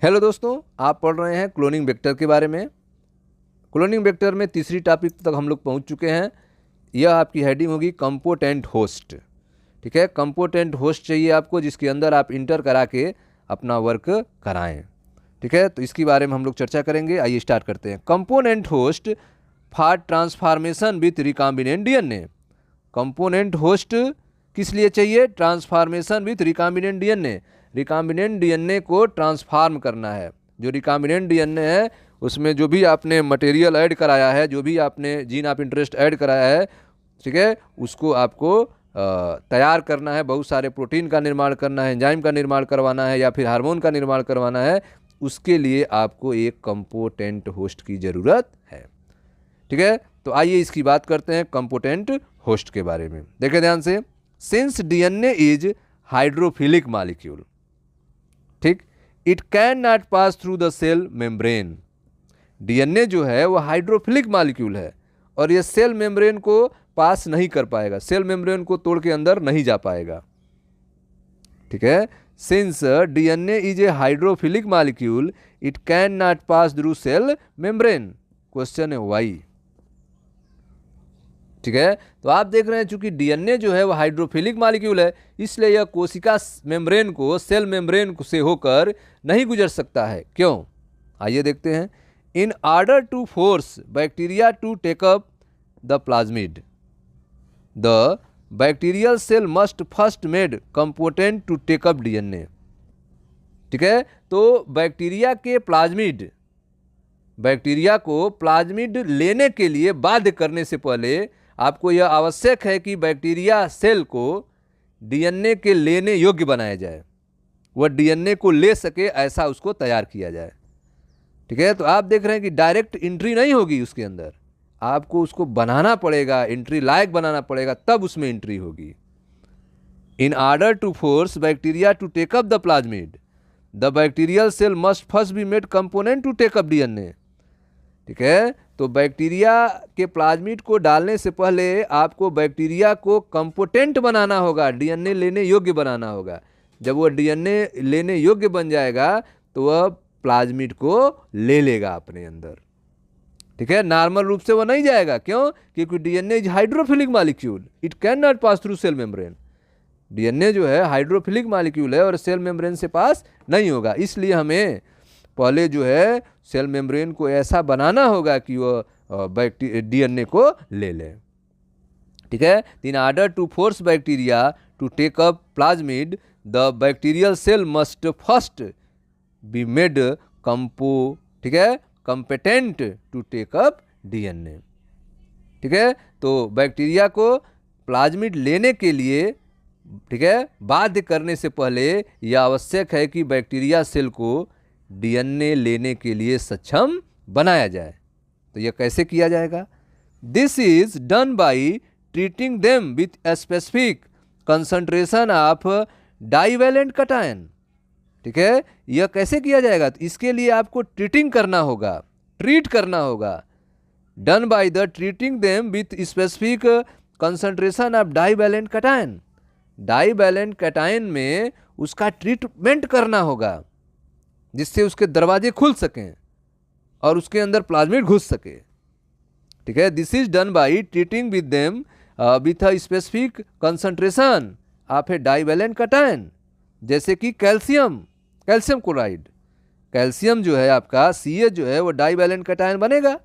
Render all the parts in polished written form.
Hello दोस्तों, आप पढ़ रहे हैं क्लोनिंग वेक्टर के बारे में। क्लोनिंग वेक्टर में तीसरी टॉपिक तक हम लोग पहुंच चुके हैं। यह आपकी हेडिंग होगी कंपोटेंट होस्ट। ठीक है, कंपोटेंट होस्ट चाहिए आपको जिसके अंदर आप इंटर करा के अपना वर्क कराएं। ठीक है, तो इसके बारे में हम लोग चर्चा करेंगे। आइए स्टार्ट करते हैं। Component host for transformation with recombinant DNA. Component host किस लिए चाहिए? Transformation with recombinant DNA. Recombinant DNA को ट्रांसफॉर्म करना है। जो रिकॉम्बिनेंट डीएनए है उसमें जो भी आपने मटेरियल ऐड कराया है, जो भी आपने जीन ऑफ इंटरेस्ट ऐड कराया है, ठीक है, उसको आपको तैयार करना है। बहुत सारे प्रोटीन का निर्माण करना है, एंजाइम का निर्माण करवाना है या फिर हार्मोन का निर्माण करवाना है। उसके लिए आपको एक कंपोटेंट होस्ट की ज़रूरत है। ठीक है, तो आइए इसकी बात करते हैं कंपोटेंट होस्ट के बारे में। देखें ध्यान से। Since DNA is hydrophilic molecule, ठीक, it can not pass through the cell membrane. DNA जो है वो हाइड्रोफिलिक मॉलिक्यूल है और ये सेल मेम्ब्रेन को पास नहीं कर पाएगा, सेल मेम्ब्रेन को तोड़ के अंदर नहीं जा पाएगा। ठीक है, since DNA is a hydrophilic molecule it can not pass through cell membrane. Question है वाई। ठीक है, तो आप देख रहे हैं चूंकि डीएनए जो है वो हाइड्रोफिलिक मॉलिक्यूल है, इसलिए यह कोशिका मेम्ब्रेन को, सेल मेम्ब्रेन से होकर नहीं गुजर सकता है। क्यों? आइए देखते हैं। In order to force bacteria to take up the plasmid, the bacterial cell must first made component to take up DNA. ठीक है, तो बैक्टीरिया को प्लाज्मिड लेने के लिए बाध्य करने से पहले आपको यह आवश्यक है कि बैक्टीरिया सेल को डीएनए के लेने योग्य बनाया जाए, वह डीएनए को ले सके ऐसा उसको तैयार किया जाए। ठीक है, तो आप देख रहे हैं कि डायरेक्ट एंट्री नहीं होगी उसके अंदर, आपको उसको बनाना पड़ेगा, एंट्री लायक बनाना पड़ेगा, तब उसमें एंट्री होगी। In order to force bacteria to take up the plasmid, the bacterial cell must first be made component to take up DNA. ठीक है, तो बैक्टीरिया के प्लाज्मिड को डालने से पहले आपको बैक्टीरिया को कंपोटेंट बनाना होगा, डीएनए लेने योग्य बनाना होगा। जब वह डीएनए लेने योग्य बन जाएगा तो वह प्लाज्मिड को ले लेगा अपने अंदर। ठीक है, नॉर्मल रूप से वह नहीं जाएगा। क्यों? क्योंकि DNA is hydrophilic molecule, it can not pass through cell membrane. DNA जो है हाइड्रोफिलिक मॉलिक्यूल है और सेल मेम्ब्रेन से पास नहीं होगा। इसलिए हमें पहले जो है सेल मेम्ब्रेन को ऐसा बनाना होगा कि वो डीएनए को ले ले। ठीक है, in order to force bacteria to take up plasmid, the bacterial cell must first be made ठीक है, competent to take up DNA. ठीक है, तो बैक्टीरिया को प्लाज्मिड लेने के लिए, ठीक है, बाध्य करने से पहले यह आवश्यक है कि बैक्टीरिया सेल को डीएनए लेने के लिए सक्षम बनाया जाए। तो यह कैसे किया जाएगा? This is done by treating them with a specific concentration of divalent cation. ठीक है, यह कैसे किया जाएगा? तो इसके लिए आपको ट्रीट करना होगा। Done by the treating them with specific concentration of divalent cation. Divalent cation में उसका ट्रीटमेंट करना होगा जिससे उसके दरवाजे खुल सकें और उसके अंदर प्लाज्मिड घुस सके। ठीक है, this is done by treating with them with a specific concentration of A divalent cation, जैसे कि कैल्शियम क्लोराइड। कैल्शियम जो है आपका Ca जो है वो डाइवैलेंट कैटायन बनेगा,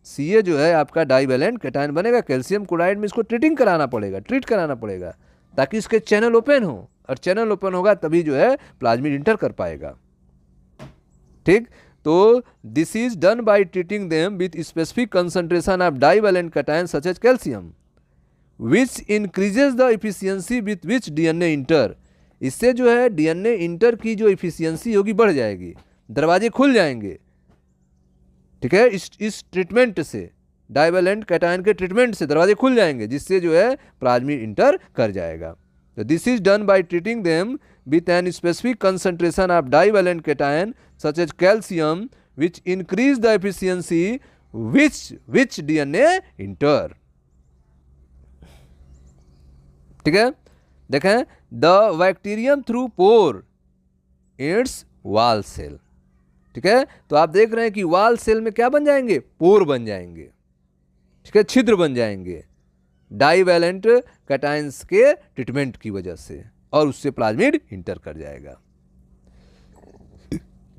Ca जो है आपका डाइवैलेंट कैटायन बनेगा। कैल्शियम क्लोराइड में इसको ट्रीट कराना पड़ेगा ताकि इसके चैनल ओपन हो, और चैनल ओपन होगा तभी जो है प्लाज्मिड इंटर कर पाएगा। ठीक, तो this is done by treating them with specific concentration of divalent cation such as calcium, which increases the efficiency with which DNA enter. इससे जो है डीएनए इंटर की जो इफिशियंसी होगी बढ़ जाएगी, दरवाजे खुल जाएंगे। ठीक है, इस ट्रीटमेंट से, डाइवैलेंट कैटायन के ट्रीटमेंट से दरवाजे खुल जाएंगे, जिससे जो है प्लाज्मिड इंटर कर जाएगा। तो this is done by treating them with an specific concentration of divalent cation such as calcium which increase the efficiency which DNA enter। ठीक है, देखें, the bacterium through pore its wall cell. ठीक है। तो आप देख रहे हैं कि वाल सेल में क्या बन जाएंगे, पोर बन जाएंगे, ठीक है, छिद्र बन जाएंगे डाइवैलेंट कैटायंस के ट्रीटमेंट की वजह से, और उससे प्लाज्मिड इंटर कर जाएगा,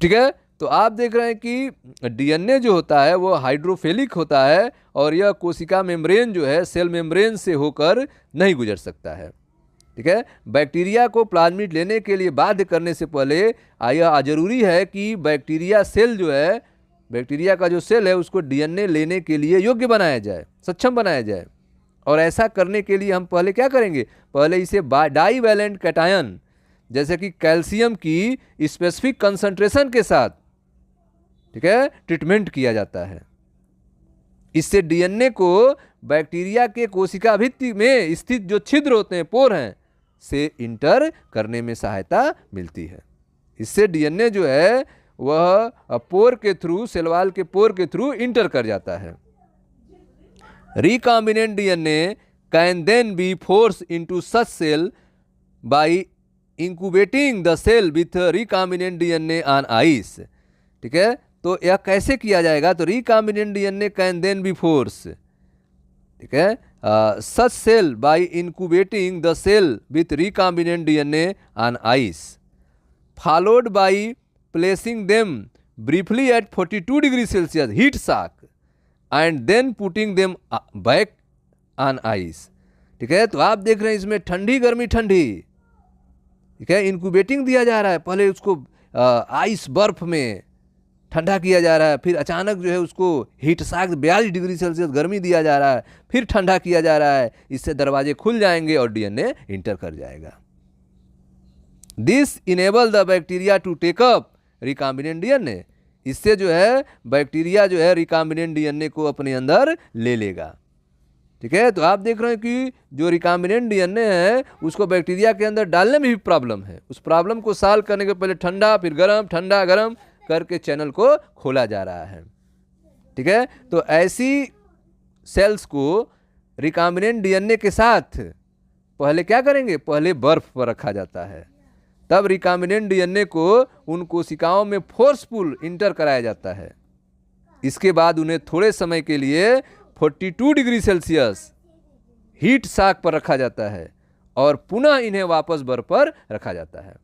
ठीक है। तो आप देख रहे हैं कि डीएनए जो होता है वो हाइड्रोफिलिक होता है, और यह कोशिका मेम्ब्रेन जो है सेल मेम्ब्रेन से होकर नहीं गुजर सकता है, ठीक है। बैक्टीरिया को प्लाज्मिड लेने के लिए बाध्य करने से पहले यह जरूरी है कि बैक्टीरिया सेल जो है, बैक्टीरिया का जो सेल है उसको डीएनए लेने के लिए योग्य बनाया जाए, सक्षम बनाया जाए। और ऐसा करने के लिए हम पहले क्या करेंगे, पहले इसे डाइवैलेंट कैटायन जैसे कि कैल्शियम की स्पेसिफिक कंसंट्रेशन के साथ, ठीक है, ट्रीटमेंट किया जाता है। इससे डीएनए को बैक्टीरिया के कोशिका भित्ति में स्थित जो छिद्र होते हैं, पोर हैं, से इंटर करने में सहायता मिलती है। इससे डीएनए जो है वह पोर के थ्रू, सेल वॉल के पोर के थ्रू इंटर कर जाता है। Recombinant DNA can then be force into such cell by incubating the cell with recombinant DNA on ice, ठीक है। तो यह कैसे किया जाएगा, तो recombinant DNA can then be force, ठीक है, such cell by incubating the cell with recombinant DNA on ice, followed by placing them briefly at 42 degree Celsius heat shock and then putting them back on ice, ठीक है। तो आप देख रहे हैं इसमें ठंडी गर्मी ठंडी, ठीक है, इंक्यूबेटिंग दिया जा रहा है, पहले उसको आइस बर्फ में ठंडा किया जा रहा है, फिर अचानक जो है उसको हीट शॉक 42 डिग्री सेल्सियस गर्मी दिया जा रहा है, फिर ठंडा किया जा रहा है, इससे दरवाजे खुल जाएंगे और डीएनए इंटर कर जाएगा। This enable the bacteria to take up recombinant DNA, इससे जो है बैक्टीरिया जो है रिकॉम्बिनेंट डीएनए को अपने अंदर ले लेगा, ठीक है। तो आप देख रहे हैं कि जो रिकॉम्बिनेंट डीएनए है उसको बैक्टीरिया के अंदर डालने में भी प्रॉब्लम है, उस प्रॉब्लम को सॉल्व करने के पहले ठंडा फिर गर्म, ठंडा गर्म करके चैनल को खोला जा रहा है, ठीक है। तो ऐसी सेल्स को रिकॉम्बिनेंट डीएनए के साथ पहले क्या करेंगे, पहले बर्फ पर रखा जाता है, तब रिकॉम्बिनेंट डीएनए को उन कोशिकाओं में फोर्सफुल इंटर कराया जाता है। इसके बाद उन्हें थोड़े समय के लिए 42 डिग्री सेल्सियस हीट शॉक पर रखा जाता है और पुनः इन्हें वापस बर्फ पर रखा जाता है।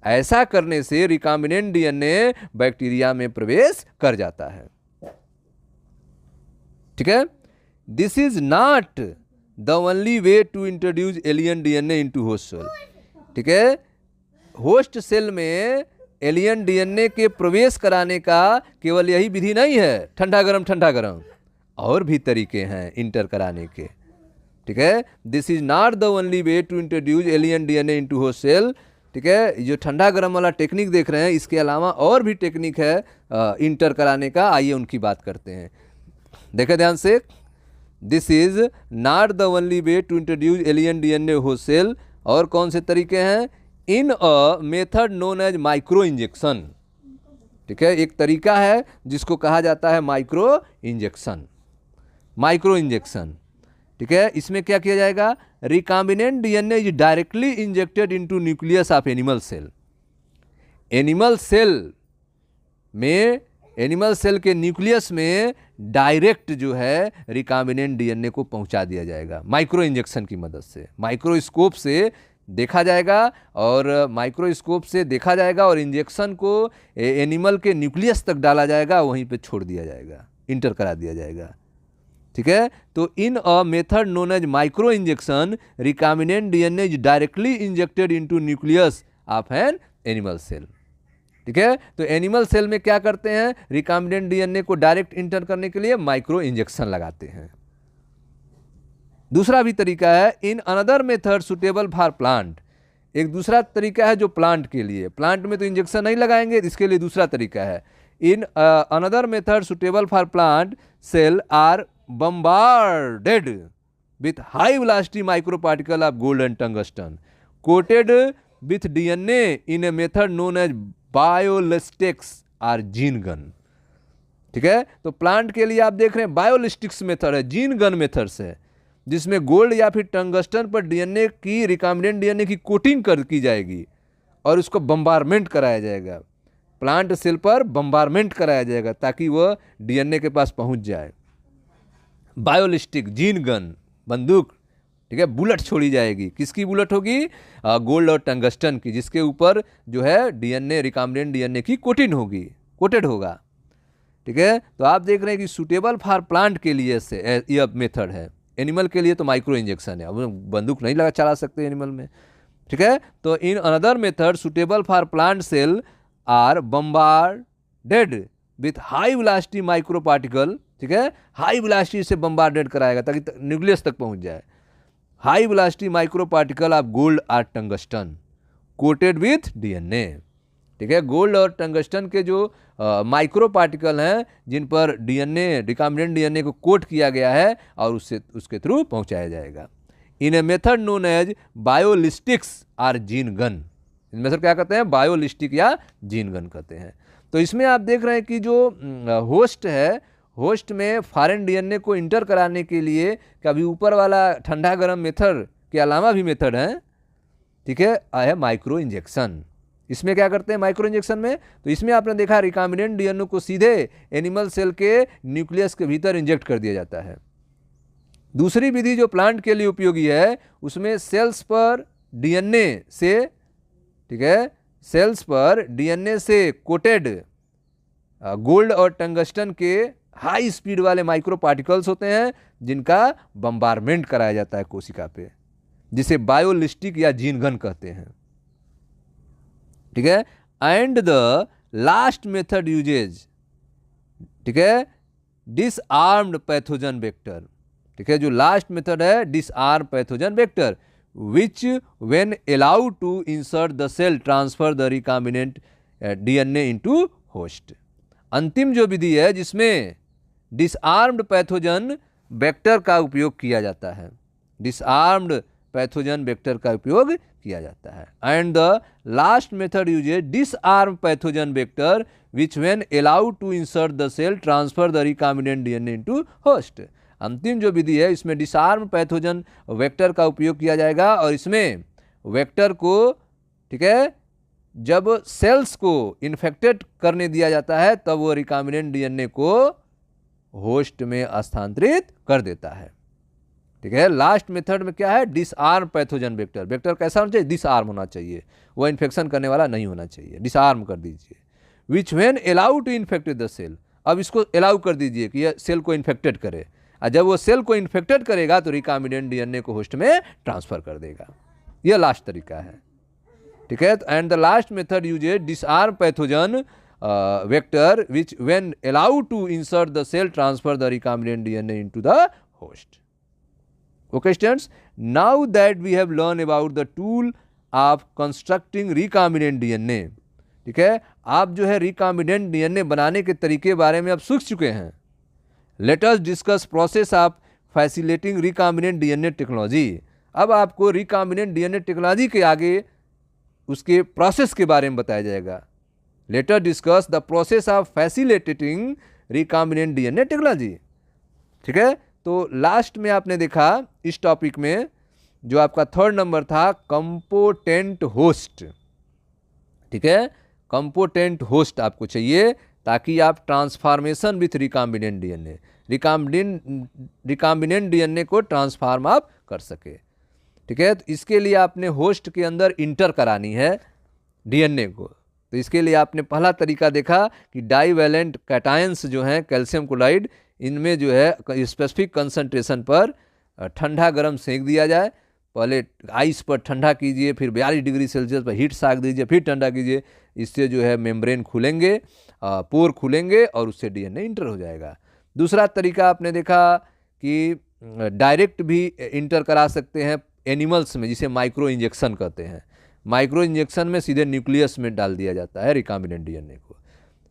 ऐसा करने से रिकॉम्बिनेंट डीएनए बैक्टीरिया में प्रवेश कर जाता है, ठीक है। This is not the only way to introduce alien DNA into host cell, ठीक है। होस्ट सेल में एलियन डीएनए के प्रवेश कराने का केवल यही विधि नहीं है, ठंडा गरम, और भी तरीके हैं इंटर कराने के, ठीक है। This is not the only way to introduce alien DNA into host cell, ठीक है। जो ठंडा गरम वाला टेक्निक देख रहे हैं, इसके अलावा और भी टेक्निक है इंटर कराने का, आइए उनकी बात करते हैं, देखें ध्यान से। This is not the only way to introduce alien DNA host cell, और कौन से तरीके हैं, in a method known as micro injection, ठीक है। एक तरीका है जिसको कहा जाता है माइक्रो इंजेक्शन, ठीक है। इसमें क्या किया जाएगा, recombinant DNA is directly injected into nucleus of animal cell, animal cell के न्यूक्लियस में डायरेक्ट जो है रिकॉम्बिनेंट डीएनए को पहुंचा दिया जाएगा माइक्रो इंजेक्शन की मदद से। माइक्रोस्कोप से देखा जाएगा और इंजेक्शन को एनिमल के न्यूक्लियस तक डाला जाएगा, वहीं पे छोड़ दिया जाएगा, इंटर करा दिया जाएगा, ठीक है। तो in a method known as micro injection recombinant DNA is directly injected into nucleus of an animal cell, ठीक है। तो एनिमल सेल में क्या करते हैं, रिकॉम्बिनेंट डीएनए को डायरेक्ट इंटर करने के लिए माइक्रो इंजेक्शन लगाते हैं। दूसरा भी तरीका है, in another method suitable for plant, एक दूसरा तरीका है जो प्लांट के लिए, प्लांट में तो इंजेक्शन नहीं लगाएंगे, इसके लिए दूसरा तरीका है, in another method suitable for plant cell are bombarded with high velocity microparticle of gold and tungsten coated with DNA in a method known as biolistics or gene gun, ठीक है। तो प्लांट के लिए आप देख रहे हैं बायोलिस्टिक्स मेथड है, जीन गन मेथड से, जिसमें गोल्ड या फिर टंगस्टन पर डीएनए की, रिकॉम्बिनेंट डीएनए की कोटिंग की जाएगी और उसको बम्बारमेंट कराया जाएगा, प्लांट सेल पर बम्बारमेंट कराया जाएगा ताकि वह डीएनए के पास पहुंच जाए। बायोलिस्टिक, जीन गन, बंदूक, ठीक है, बुलेट छोड़ी जाएगी। किसकी बुलेट होगी? गोल्ड और टंगस्टन की, जिसके ऊपर जो है डीएनए, रिकॉम्बिनेंट डीएनए की कोटेड होगा। ठीक है, तो आप देख रहे हैं कि सूटेबल फॉर प्लांट के लिए से यह मेथड है। एनिमल के लिए तो माइक्रो इंजेक्शन है, अब बंदूक नहीं लगा चला सकते एनिमल में। ठीक है, तो in another method suitable for plant cell are bombarded with high velocity micro particle. ठीक है, हाई वेलोसिटी से बम्बार्डेड कराएगा ताकि न्यूक्लियस तक पहुंच जाए। High velocity micro particle of gold और टंगस्टन कोटेड विथ डीएनए। ठीक है, गोल्ड और टंगस्टन के जो माइक्रो पार्टिकल हैं जिन पर डीएनए, रिकॉम्बिनेंट डीएनए को कोट किया गया है और उसके थ्रू पहुंचाया जाएगा। In a method known as biolistics or gene gun. In method क्या कहते हैं? बायोलिस्टिक या जीन गन कहते हैं। तो इसमें आप देख रहे हैं कि जो होस्ट है, होस्ट में फॉरेन डीएनए को इंटर कराने के लिए कभी ऊपर वाला ठंडा गर्म मेथड के अलावा भी मेथड है। ठीक है माइक्रो इंजेक्शन। इसमें क्या करते हैं माइक्रो इंजेक्शन में? तो इसमें आपने देखा रिकॉम्बिनेंट डीएनए को सीधे एनिमल सेल के न्यूक्लियस के भीतर इंजेक्ट कर दिया जाता है। दूसरी विधि जो प्लांट के लिए उपयोगी है, उसमें सेल्स पर डीएनए से, ठीक है, सेल्स पर डीएनए से कोटेड गोल्ड और टंगस्टन के हाई स्पीड वाले माइक्रो पार्टिकल्स होते हैं जिनका बम्बारमेंट कराया जाता है कोशिका पे, जिसे बायोलिस्टिक या जीन गन कहते हैं। ठीक है, and the last method uses, ठीक है, डिसआर्म्ड पैथोजन वेक्टर। ठीक है, जो लास्ट मेथड है disarm pathogen vector which when allowed to insert the cell transfer the recombinant DNA into host. अंतिम जो विधि है जिसमें डिसआर्म्ड पैथोजन वेक्टर का उपयोग किया जाता है, डिसआर्म्ड पैथोजन वेक्टर का उपयोग किया जाता है। And the last method uses disarm pathogen vector which when allowed to insert the cell transfer the recombinant DNA into host. अंतिम जो विधि है इसमें डिसआर्म पैथोजन वेक्टर का उपयोग किया जाएगा और इसमें वेक्टर को, ठीक है, जब सेल्स को इन्फेक्टेड करने दिया जाता है तब वो रिकॉम्बिनेंट डीएनए को होस्ट में स्थानांतरित कर देता है। ठीक है, लास्ट मेथड में क्या है? Disarm pathogen vector. वेक्टर कैसा होना चाहिए? डिसआर्म होना चाहिए, वो इन्फेक्शन करने वाला नहीं होना चाहिए, डिसआर्म कर दीजिए। Which when allow to infect the cell, अब इसको अलाउ कर दीजिए कि यह सेल को इन्फेक्टेड करे, और जब वो सेल को इन्फेक्टेड करेगा तो रिकॉम्बिनेंट डीएनए को होस्ट में ट्रांसफर कर देगा। यह लास्ट तरीका है। ठीक है, and the last method uses disarm pathogen vector which when allow to insert the cell transfer the recombinant DNA into the host. Okay students, now that we have learned about the tool of constructing recombinant DNA, ठीक है, आप जो है recombinant DNA बनाने के तरीके बारे में आप सीख चुके हैं। Let us discuss process of facilitating recombinant DNA technology। अब आपको recombinant DNA टेक्नोलॉजी के आगे उसके प्रोसेस के बारे में बताया जाएगा। Let us discuss the process of facilitating recombinant DNA technology. ठीक है, तो लास्ट में आपने देखा इस टॉपिक में जो आपका थर्ड नंबर था कंपोटेंट होस्ट। ठीक है, कंपोटेंट होस्ट आपको चाहिए ताकि आप transformation with recombinant DNA, recombinant DNA को ट्रांसफॉर्म आप कर सके। ठीक है, तो इसके लिए आपने होस्ट के अंदर इंटर करानी है डीएनए को। तो इसके लिए आपने पहला तरीका देखा कि डाईवैलेंट कैटायंस जो हैं कैल्शियम क्लोराइड, इनमें जो है स्पेसिफिक कंसंट्रेशन पर ठंडा गर्म सेंक दिया जाए। पहले आइस पर ठंडा कीजिए, फिर 42 डिग्री सेल्सियस पर हीट साग दीजिए, फिर ठंडा कीजिए। इससे जो है मेम्ब्रेन खुलेंगे, पोर खुलेंगे और उससे डीएनए इंटर हो जाएगा। दूसरा तरीका आपने देखा कि डायरेक्ट भी इंटर करा सकते हैं एनिमल्स में, जिसे माइक्रो इंजेक्शन कहते हैं। माइक्रो इंजेक्शन में सीधे न्यूक्लियस में डाल दिया जाता है रिकॉम्बिनेंट डीएनए को।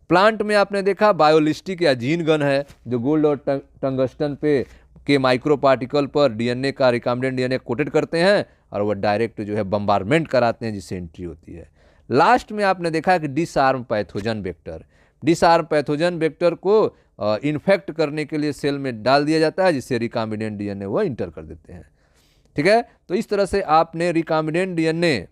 प्लांट में आपने देखा बायोलिस्टिक या जीन गन है, जो गोल्ड और टंगस्टन पे के माइक्रो पार्टिकल पर डीएनए का, रिकॉम्बिनेंट डीएनए कोटेड करते हैं और वह डायरेक्ट जो है बम्बारमेंट कराते हैं जिससे एंट्री होती है। लास्ट में आपने देखा कि disarm pathogen vector, disarm pathogen vector को इन्फेक्ट करने के लिए सेल में डाल दिया जाता है जिससे रिकॉम्बिनेंट डीएनए वह इंटर कर देते हैं। ठीक है, तो इस तरह से आपने रिकॉम्बिनेंट डीएनए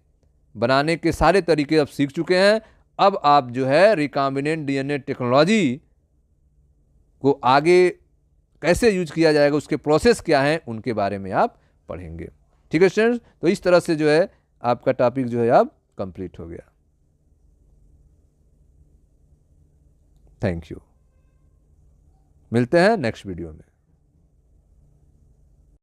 बनाने के सारे तरीके अब सीख चुके हैं। अब आप जो है रिकॉम्बिनेंट डीएनए टेक्नोलॉजी को आगे कैसे यूज किया जाएगा, उसके प्रोसेस क्या हैं, उनके बारे में आप पढ़ेंगे। ठीक है स्टूडेंट्स, तो इस तरह से जो है आपका टॉपिक जो है अब कंप्लीट हो गया। थैंक यू, मिलते हैं नेक्स्ट वीडियो में।